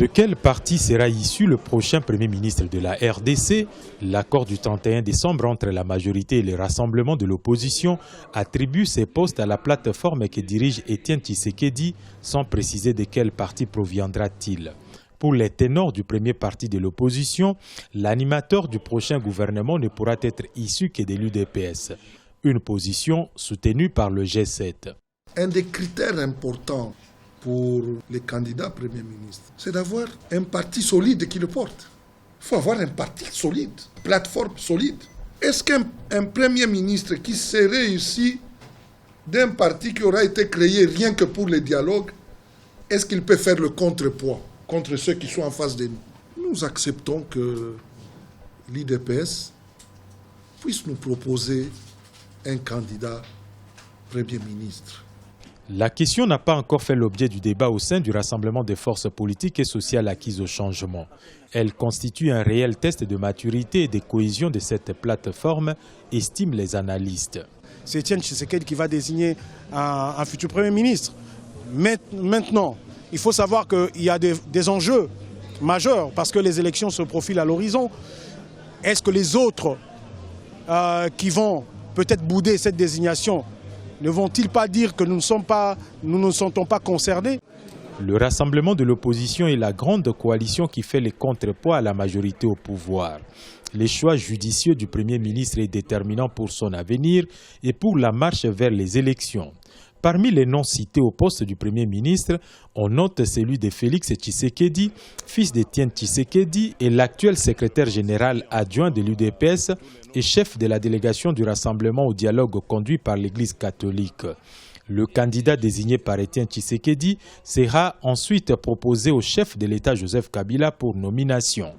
De quel parti sera issu le prochain Premier ministre de la RDC? L'accord du 31 décembre entre la majorité et le rassemblement de l'opposition attribue ces postes à la plateforme que dirige Étienne Tshisekedi, sans préciser de quel parti proviendra-t-il. Pour les ténors du premier parti de l'opposition, l'animateur du prochain gouvernement ne pourra être issu que de l'UDPS. Une position soutenue par le G7. Un des critères importants pour les candidats Premier ministre, c'est d'avoir un parti solide qui le porte. Il faut avoir un parti solide, une plateforme solide. Est-ce qu'un Premier ministre qui serait issu d'un parti qui aura été créé rien que pour les dialogues, est-ce qu'il peut faire le contrepoids contre ceux qui sont en face de nous? Nous acceptons que l'UDPS puisse nous proposer un candidat Premier ministre. La question n'a pas encore fait l'objet du débat au sein du rassemblement des forces politiques et sociales acquises au changement. Elle constitue un réel test de maturité et de cohésion de cette plateforme, estiment les analystes. C'est Étienne Tshisekedi qui va désigner un futur Premier ministre. Maintenant, il faut savoir qu'il y a des enjeux majeurs parce que les élections se profilent à l'horizon. Est-ce que les autres qui vont peut-être bouder cette désignation ne vont-ils pas dire que nous ne sentons pas concernés? Le rassemblement de l'opposition est la grande coalition qui fait les contrepoids à la majorité au pouvoir. Les choix judicieux du Premier ministre est déterminant pour son avenir et pour la marche vers les élections. Parmi les noms cités au poste du Premier ministre, on note celui de Félix Tshisekedi, fils d'Étienne Tshisekedi et l'actuel secrétaire général adjoint de l'UDPS et chef de la délégation du Rassemblement au dialogue conduit par l'Église catholique. Le candidat désigné par Étienne Tshisekedi sera ensuite proposé au chef de l'État Joseph Kabila pour nomination.